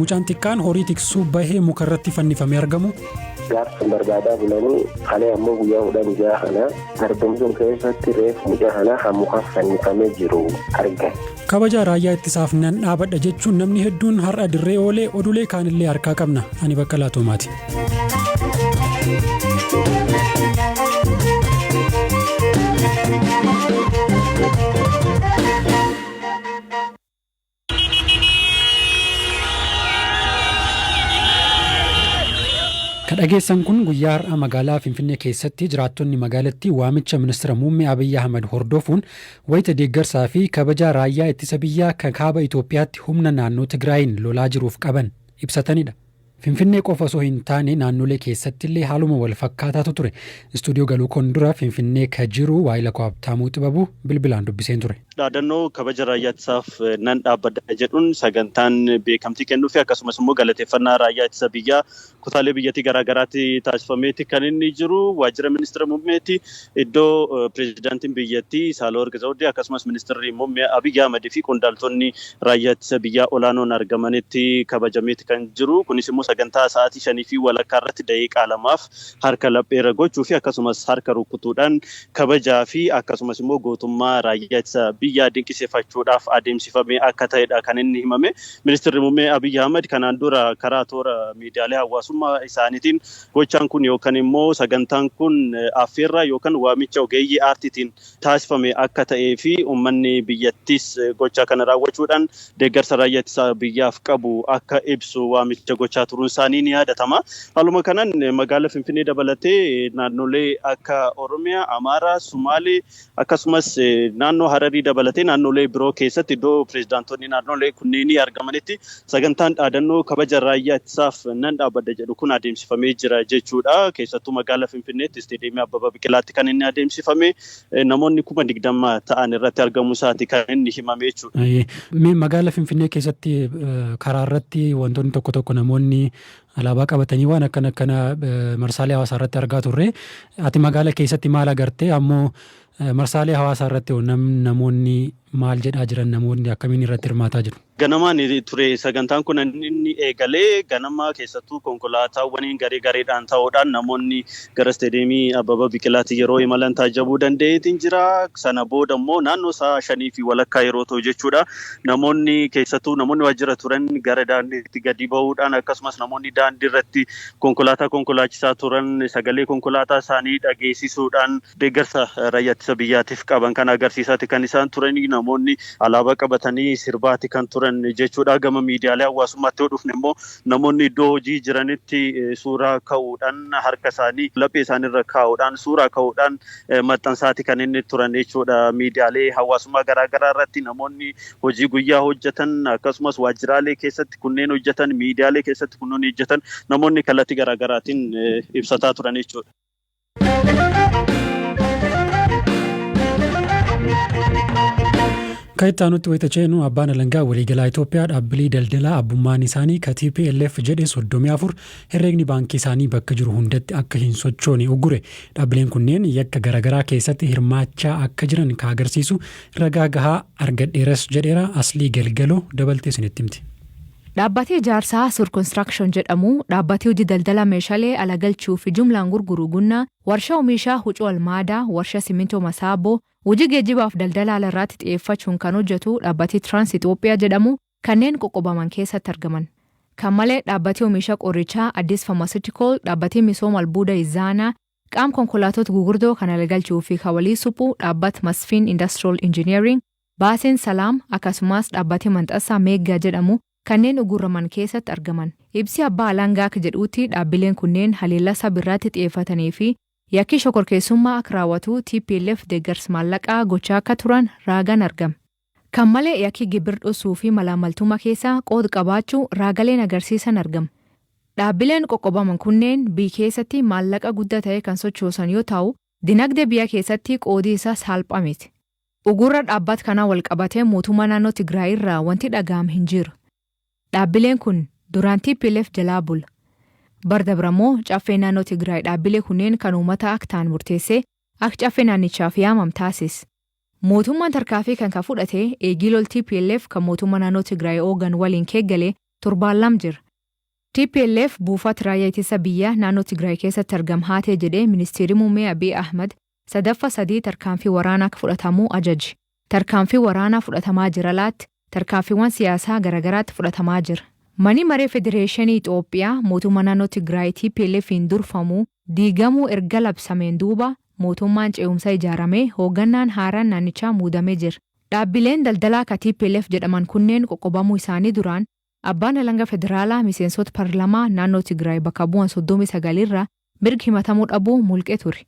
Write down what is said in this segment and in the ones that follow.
mucaan xiqqaan horii tiksuuf bahee mukarratti fannifamee argamu. Gaafsan barbaadaa bulanii kalee ammoo guyyaa kudhan jaha kana argamtuun keessatti reefu mucaa kana muka fannifamee jiru argan. Kabaja raayyaa ittisaaf nan dhaabadha jechuun namni hedduun har'a dirree oolee odulee kaanillee harkaa qabna. Ani Baqqalaa Toomaati. Kadhageessan kun guyyaa har'a magaalaa Finfinnee keessatti jiraattonni magaalattii waamicha ministeera muummee Abiyyi Ahmad hordofuun wayita deeggarsaa fi kabaja raayyaa ittisa biyyaa kan kaaba Itoophiyaatti humna naannoo Tigraayin lolaa jiruuf qaban ibsatanidha. Finfinnee qofa osoo hin taane naannolee keessatti illee haaluma wal fakkaataatu ture. Istuudiyoo galuu kon dura Finfinnee ka jiru waayila Koobtaamuu Xibabuu bilbilaan dubbiseen ture. Dhaadannoo kabaja raayyaa ittisaaf nan dhaabbadha jedhuun sagantaan beekamtii kennuu fi akkasumas immoo galateeffannaa raayyaa ittisa biyyaa kutaalee biyyattii garaagaraatti taasifameeti kan inni jiru. Waajjira ministeera muummeetti iddoo pireezidaantiin biyyattii Saahilewarq Zawudee akkasumas ministeerri muummee Abiyyi Ahmad fi qondaaltonni raayyaa ittisa biyyaa olaanoon argamanitti kabajameeti kan jiru. Kunis immoo sagantaa sa'aatii 5 fi walakkaa irratti daqiiqaa 2 harka lapheera gochuu fi akkasumas harka rukutuudhaan kabajaa fi akkasumas immoo gootummaa raayyaa ittisa biyyaa dinqisiifachuudhaaf adeemsifamee akka ta'edha kan inni himame. Ministeerri muummee Abiyyi Ahmad kanaan dura karaa toora miidiyaalee hawaasummaa isaaniitiin gochaan kun yookaan immoo sagantaan kun affeerraa yookaan waamicha ogeeyyii aartiitiin taasifame akka ta'ee fi uummanni biyyattis gochaa kana raawwachuudhaan deeggarsa raayyaa ittisa biyyaaf qabu akka ibsu waamicha gochaa turuun isaanii ni yaadatama. Haaluma kanaan magaalaa Finfinnee dabalatee naannolee akka Oromiyaa, Amaaraa, Sumaalee akkasumas naannoo Hararii dabalatee naannolee biroo keessatti iddoo pireezidaantonni naannolee kunneen argamanitti sagantaan dhaadannoo kabaja raayyaa ittisaaf nan dhaabbadha jedhu kun adeemsifamee jira jechuudha. Keessattuu magaalaa Finfinneetti isteediyeemii Abbabaa Biqilaatti kan inni adeemsifame namoonni 20,000 ta'an irratti argamuu isaati kan inni himame jechuudha. Magaalaa Finfinnee keessatti karaa irratti wantoonni tokko tokko namoonni alaabaa qabatanii waan akkana marsaalee hawaasaa irratti argaa turre. Ati magaalaa keessatti maal agartee ammoo marsaalee hawaasaa irratti namoonni maal jedhaa jiran namoonni akkamiin irratti hirmaataa jiru? Ganamaan ture sagantaan kun inni eegalee ganama keessattuu konkolaataawwaniin gareedhaan ta'uudhaan namoonni gara isteediyeemii Abbabaa Biqilaatti yeroo imalan taajabuu danda'eetiin jira. Sana booda immoo naannoo sa'a 5 fi walakkaa yeroo ta'u jechuudha. Namoonni keessattuu namoonni waajjira turan gara daandiitti gadi ba'uudhaan akkasumas namoonni daandii irratti konkolaataa konkolaachisaa turan sagalee konkolaataa isaanii dhageessisuudhaan deeggarsa raayyaa ittisa biyyaatiif qaban kan agarsiisaati kan isaan turanii namoonni alaabaa qabatanii sirbaati kan turan jechuudha. Gama miidiyaalee hawaasummaatti yoo dhufne immoo namoonni iddoo hojii jiranitti suuraa ka'uudhaan harka isaanii laphee isaaniirra kaa'uudhaan suuraa ka'uudhaan maxxansaati kan inni turan jechuudha. Miidiyaalee hawaasummaa garaagaraa irratti namoonni hojii guyyaa hojjetan akkasumas waajjiraalee keessatti kunneen hojjetan miidiyaalee keessatti kunneen hojjetan namoonni kallattii garaagaraatiin ibsataa turan jechuudha. Kaayitaanutti wayita ceenu abbaan alangaa waliigalaa Itoophiyaa dhaabbilee daldalaa abbummaan isaanii ka TPLF jedhe 34 herreegni baankii isaanii bakka jiru hundatti akka hin sochoone uggure. Dhaabbileen kunneen yakka garaagaraa keessatti hirmaachaa akka jiran ka agarsiisu ragaa gahaa argadheeras jedheera. Aslii Galgaloo dabaltee isinitti himti. Dhaabbatee ijaarsaa Sur Construction jedhamu dhaabbatee hojii daldala meeshaalee ala galchuu fi jumlaan gurguru gunnaa warshaa oomishaa huccuu almaadaa warshaa simintoo masaaboo hojii geejjibaaf daldala alaarratti xiyyeeffachuun kan hojjetu dhaabbatee Trans Itoophiyaa jedhamu kanneen qoqqobaman keessatti argaman. Kan malee dhaabbatee oomisha qorichaa Addis Pharmaceutical dhaabbatee misooma albuuda Izaanaa qaam konkolaatota gurguddoo kan ala galchuu fi hawalii suphuu dhaabbat Masfiin Industrial Engineering Baaseen Salaam akkasumas dhaabbatee Manxasaa Meeggaa jedhamu kanneen uguraman keessatti argaman. Ibsi abbaa alangaa jedhuutti dhaabbileen kunneen haleellaa sabirraatti xiyyeeffatanii fi yakkii shokorkeessummaa akka raawwatu TPLF deeggarsa maallaqaa gochaa akka turan raagaan argama. Kan malee yakkii gibir dhosuu fi malaamaltummaa keessaa qooda qabaachuu raagaleen agarsiisan argama. Dhaabbileen qoqqobaman kunneen biyya keessatti maallaqa guddaa ta'e kan sochoosan yoo ta'u, dinagdee biyya keessatti qoodii isaa salphameeti. Ugurra dhaabbata kanaa wal qabatee mootummaa naannoo Tigraay irraa wanti dhaga'ame hin jiru. Dhaabbileen kun duraan TPLF jalaa bula. Bardabramoo caffee naannoo Tigraay dhaabbilee kunneen kan uummata akka ta'an murteessee akka caffee naannichaaf yaamam taasise. Mootummaan tarkaanfii kan fudhate eegii lol TPLF kan mootummaa naannoo Tigraay oogan waliin keeggalee torbaallam jira. TPLF buufata raayyaa ittisa biyyaa naannoo Tigraay keessatti argamhaatee jedhee ministeerri muummee Abiy Ahmad sadaffa sadii tarkaanfii waraanaa fudhatamuu ajaji. Tarkaanfii waraanaa fudhatamaa jira laatti tarkaanfiiwwan siyaasaa garagaraatti fudhatamaa jira. Mani maree Federeeshinii Itoophiyaa mootummaa naannoo Tigraay TPLF'n durfamuu diigamuu erga labsameen duuba mootummaan ce'umsa ijaaramee hooggannaan haaraan naannichaa muudamee jira. Dhaabbileen daldalaa ka TPLF jedhaman kunneen qoqqobamuu isaanii duraan abbaan alangaa federaalaa miseensota paarlaamaa naannoo Tigraay bakka bu'an 39 irraa mirgi himatamuu dhabuu mulqee ture.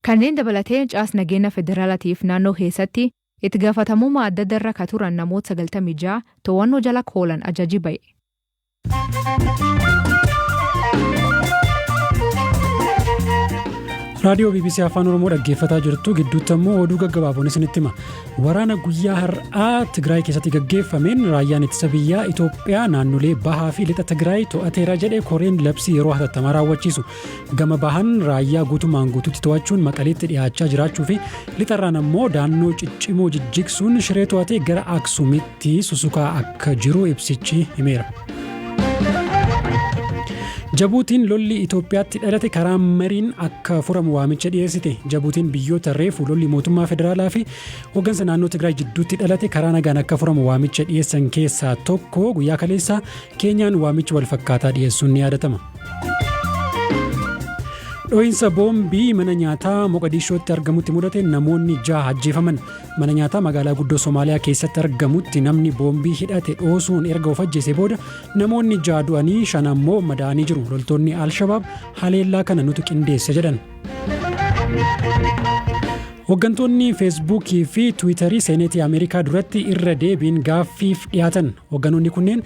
Kanneen dabalatee caas nageenya federaalaatiif naannoo keessatti itti gaafatamummaa adda addaa ka turan namoota 96 to'annoo jala oolan ajaji ba'e. raadiyoo BBC Afaan Oromoo dhaggeeffataa jirtu gidduutti immoo oduu gaggabaaboon isinitti hima. Waraana guyyaa har'aa Tigraay keessatti gaggeeffameen raayyaan ittisa biyyaa Itoophiyaa naannolee bahaa fi lixa Tigraay to'ateera jedhee koreen labsii yeroo hatattamaa raawwachiisu. Gama bahan raayyaa guutumaan guutuutti to'achuun Maqaleetti dhiyaachaa jiraachuu fi lixarraan immoo daannoo ciccimoo jijjigsuun Shiree to'atee gara Aksuumitti susukaa akka jiru ibsichi himeera. Jabuutiin lolli Itoophiyaatti dhalate karaa mariin akka furamu waamicha dhiyeessite. Jabuutiin biyyoota reefu lolli mootummaa federaalaa fi hoggansa naannoo Tigraay jidduutti dhalate karaa nagaan akka furamu waamicha dhiyeessan keessaa tokko. Guyyaa kaleessaa Keeniyaan waamicha wal fakkaataa dhiyeessuun ni yaadatama. Dho'iinsa boombii mana nyaataa Moqodishootti argamutti mudate namoonni 6 ajjeefaman. Mana nyaataa magaalaa guddoo Somaaliyaa keessatti argamutti namni boombii hidhate dhoosuun erga of ajjeese booda namoonni 6 du'anii 5 ammoo madaa'anii jiru. Loltoonni Al-Shabaab haleellaa kana nutu qindeesse jedhan. Hoggantoonni Feesbuukii fi Tiwiitarii Seeneetii Ameerikaa duratti irra deebiin gaaffiif dhiyaatan. Hoggantoonni kunneen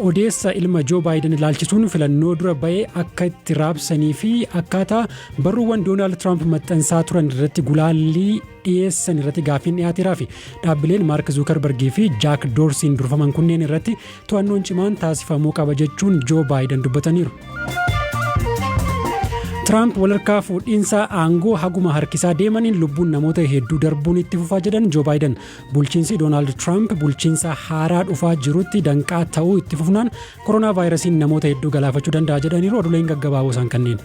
Odeessaa ilma Joo Baayiden ilaalchisuun filannoo dura ba'ee akka itti raabsanii fi akkaataa barruuwwan Doonaald Tiraamp maxxansaa turan irratti gulaallii dhiyeessan irratti gaaffiin dhiyaateeraa fi dhaabbileen Maark Zuukarbargii fi Jaak Doorsiin durfaman kunneen irratti to'annoon cimaan taasifamuu qaba jechuun Joo Baayiden dubbataniiru. Tiraamp walharkaa fuudhiinsa aangoo haguma harkisaa deemaniin lubbuun namoota hedduu darbuun itti fufaa jedhan Joo Baayiden. Bulchiinsi Doonaald Tiraamp bulchiinsa haaraa dhufaa jirutti danqaa ta'uu itti fufnaan koronaa vaayirasiin namoota hedduu galaafachuu danda'a jedhaniiru. Oduuleen gaggabaaboo isaan kanneen.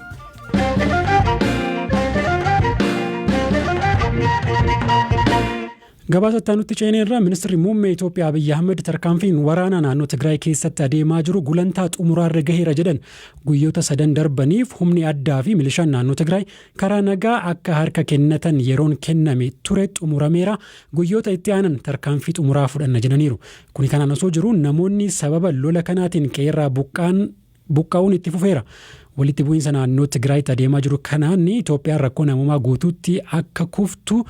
Gabaasa nutti ceeneerra ministeerri muummee Itoophiyaa Abiy Ahmad tarkaanfiin waraanaa naannoo Tigraay keessatti adeemaa jiru gulantaa xumuraarra gaheera jedhan. Guyyoota 3 darbaniif humni addaa fi milishaan naannoo Tigraay karaa nagaa akka harka kennatan yeroon kenname ture xumurameera. Guyyoota itti aanan tarkaanfii xumuraa fudhanna jedhaniiru. Kuni kanaan osoo jiru namoonni sababa lola kanaatiin qeerraa buqqaa'uun itti fufeera. Walitti bu'iinsa naannoo Tigraayitti adeemaa jiru kanaan Itoophiyaan rakkoo namummaa guutuutti akka kuftu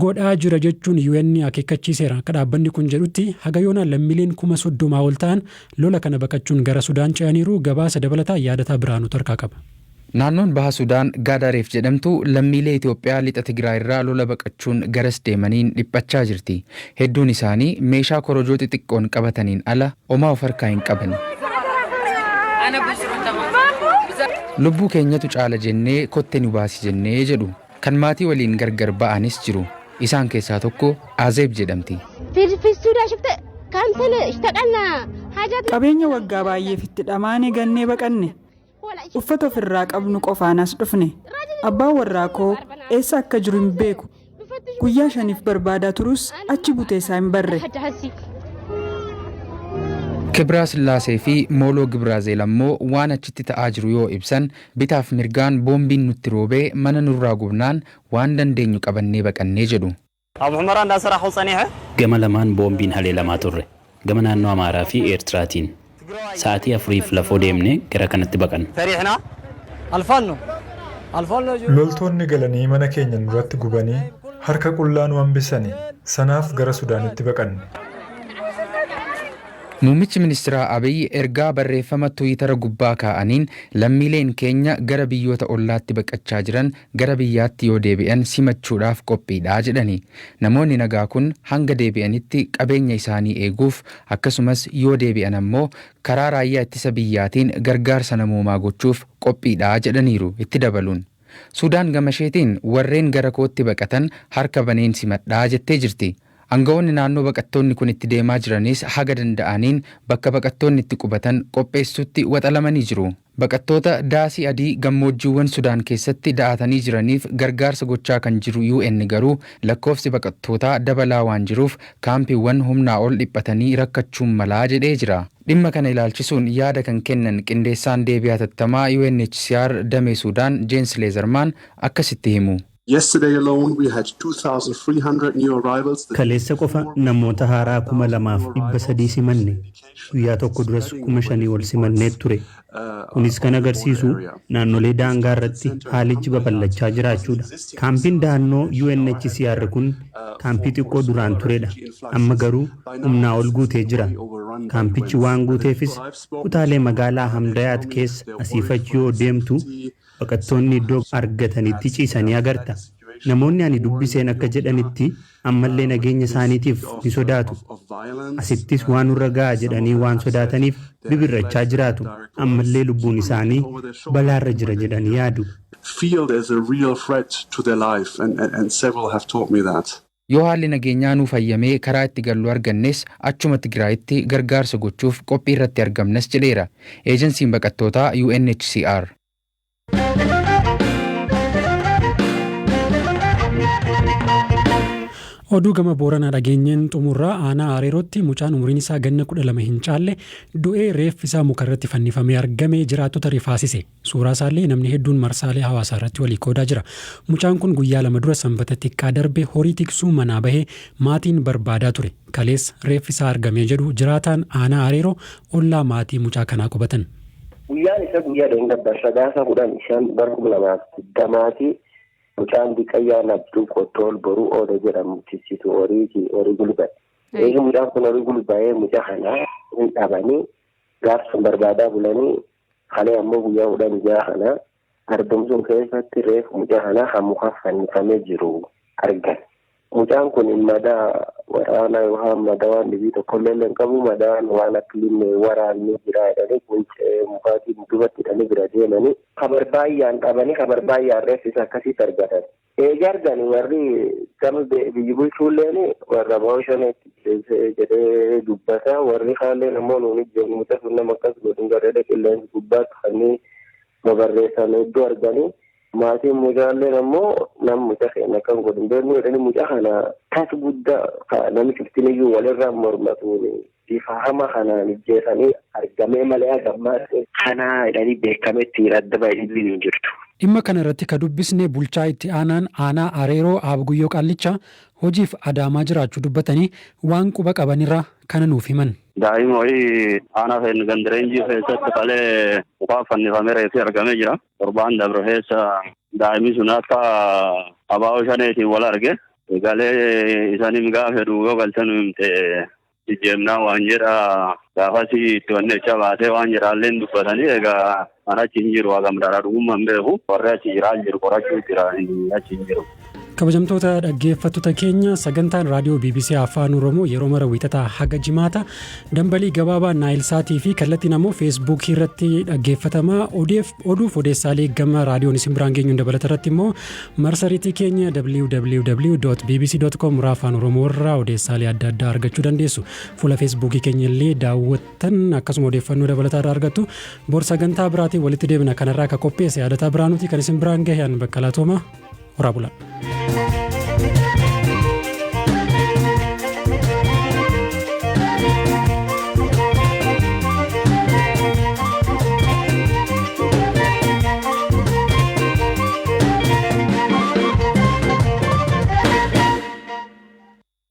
godhaa jira jechuun UN akeekkachiiseera. Akka dhaabbanni kun jedhutti haga yoonaan lammiileen 30,000 ol ta'an lola kana baqachuun gara Sudaan ce'aniiru. Gabaasa dabalataa yaadataa biraanuu tarkaa qaba. Naannoon baha Sudaan Gaadareef jedhamtu lammiilee Itoophiyaa lixa Tigraay irraa lola baqachuun garas deemaniin dhiphachaa jirti. Hedduun isaanii meeshaa korojoo xixiqqoon qabataniin ala homaa of harkaa hin qaban. Lubbuu keenyatu caala jennee kotte nu baasi jennee jedhu. Kan maatii waliin gargar ba'anis jiru. Isaan keessaa tokko Azeeb jedhamti. Qabeenya waggaa baay'eef itti dhamaane gannee baqanne. Uffata ofirraa qabnu qofaanas dhufne. Abbaan warraa koo eessa akka jiru hin beeku. Guyyaa 5 barbaadaa turus achi buteessaa hin barre. Kibraa Sillaasee fi Mooloo Gibraazeel ammoo waan achitti ta'aa jiru yoo ibsan bitaaf mirgaan boombiin nutti roobee mana nurraa gubnaan waan dandeenyu qabannee baqannee jedhu. Gama lamaan boombiin haleelamaa turre. Gama naannoo Amaaraa fi Eertiraatiin. Sa'aatii 4 lafoo deemnee gara kanatti baqanne. Loltoonni galanii mana keenya nurratti gubanii harka qullaa nu hambisanii sanaaf gara Sudaanitti baqanne. Muummichi ministeeraa Abiy ergaa barreeffama Tiwiitara gubbaa kaa'aniin lammiileen keenya gara biyyoota ollaatti baqachaa jiran gara biyyaatti yoo deebi'an simachuudhaaf qophiidha jedhani. Namoonni nagaa kun hanga deebi'anitti qabeenya isaanii eeguuf akkasumas yoo deebi'an ammoo karaa raayyaa ittisa biyyaatiin gargaarsa namoomaa gochuuf qophiidha jedhaniiru itti dabaluun. Sudaan gamasheetiin warreen gara kootti baqatan harka baneen simadhaa jettee jirti. Aangawoonni naannoo baqattoonni kun itti deemaa jiranis haga danda'aniin bakka baqattoonni itti qubatan qopheessuutti waxalamanii jiru. Baqattoota daasii adii gammoojjiiwwan Sudaan keessatti da'atanii jiraniif gargaarsa gochaa kan jiru UN garuu lakkoofsi baqattootaa dabalaa waan jiruuf kaampiiwwan humnaa ol dhiphatanii rakkachuun malaa jedhee jira. Dhimma kana ilaalchisuun yaada kan kennan qindeessaan deebii hatattamaa UNHCR damee Sudaan James Leezermaan akkasitti himu. Yesterday alone we had 2,300 new arrivals. Kaleessa qofa namoota haaraa 2,300 simanne. Guyyaa tokko duras 5,000 ol simannee ture. Kunis kan agarsiisu naannolee daangaa irratti haalichi babal'achaa jiraachuudha. Kaampiin dahannoo UNHCR kun kaampii xiqqoo duraan turedha. Amma garuu humnaa ol guutee jira. Kaampichi waan guuteefis kutaalee magaalaa Hamdayaat keessa asiif achi yoo deemtu baqattoonni iddoo argatanitti ciisanii agarta. Namoonni ani dubbiseen akka jedhanitti ammallee nageenya isaaniitiif ni sodaatu. Asittis waan nurra ga'a jedhanii waan sodaataniif bibirrachaa jiraatu. Ammallee lubbuun isaanii balaarra jira jedhanii yaadu. Yoo haalli nageenyaa nuuf fayyamee karaa itti gallu argannes achuma Tigraayitti gargaarsa gochuuf qophii irratti argamnas jedheera. Eejensiin baqattootaa UNHCR. Oduu gama Booranaa dhageenyeen xumurraa aanaa hariirootti mucaan umriin isaa ganna 12 hin caalle du'ee reeffi isaa mukarratti fannifamee argamee jiraattota rifaasise. Suuraa isaallee namni hedduun marsaalee hawaasaa irratti walii qoodaa jira. Mucaan kun guyyaa 2 dura sanbata xiqqaa darbe horii tiksuu manaa bahee maatiin barbaadaa ture. Kalees reeffi isaa argamee jedhu jiraataan aanaa hariiroo ollaa maatii mucaa kanaa qubatan. Guyyaan isa guyyaa dheengabbarsa gaafa 15 bara 2020 mucaan diqayyaa nabduu qottool boruu ooda jedhamu tisitu horii gulba'e. Eegi mucaan kun horii gulba'ee mucaa kanaa hin dhabanii gaafsan barbaadaa bulanii halee ammoo guyyaa 16 kanaa argamsuun keessatti reefu mucaa kanaa hamuka fannifamee jiru argan. Mucaan kun madaa waraanaa yookaan madaa waan dhibii tokkollee hin qabu madaan waan akka limmee waraanni jira jedhanii quncee mukaatiin dubatti hidhanii bira deemanii kabar baay'aan dhabanii kabar baay'aan reeffisa akkasitti argatan. Eegi argani warri gama biyyi bulchuulleen warra booshaneetti jedhee dubbata warri kaalleen ammoo nuuni mucaa sun nama akkas godhin garreedha qilleensi gubbaatti kanneen babarreessan iddoo arganii. Maatiin mucaalleen ammoo nam mucaa keenya kan godhin beeknu jedhanii mucaa kana tas guddaa namni ciftiniyyuu walirraa mormatuun bifa hama kanaan ijjeessanii argamee malee agammaatti kanaa jedhanii beekametti adda baay'ee hin jirtu. Dhimma kana irratti ka dubbisne bulchaa itti aanaa hariiroo Abguyyoo Qaallichaa hojiif adaamaa jiraachuu dubbatanii waan quba qabanirraa kana nuuf himan. Daa'ima wayii aanaa fe'in gandireenjii keessatti qalee mukaa fannifamee reeffi argamee jira. Torbaan dabre keessa daa'imni sun akka abaa'oo shaneetiin wal arge. Galee isaaniin gaafa duuboo galchan himte jijjeemnaa waan jedha gaafasi itti wannecha baasee waan jedhaallee dubbatanii egaa mana achi hin jiru hagam daraa dhugummaan beeku warri achi jiraa jiru qorachuu jira achi hin jiru. Kabajamtoota dhaggeeffattoota keenya sagantaan raadiyoo BBC Afaan Oromoo yeroo mara wiixataa haga jimaata dambalii gabaabaa Naayilsaatii fi kallattiin ammoo feesbuukii irratti dhaggeeffatamaa oduuf odeessaalee gama raadiyoon isin biraan geenyuun dabalata irratti immoo marsariitii keenya www.bbc.com Afaan Oromoo irraa odeessaalee adda addaa argachuu dandeessu. Fuula feesbuukii keenya illee daawwattan akkasuma odeeffannoo dabalataa irraa argattu. Bor sagantaa biraatiin walitti deebina kanarraa akka qopheesse yaadataa biraanuti kan isin biraan gaheen bakka laatooma. Horaa bulaa.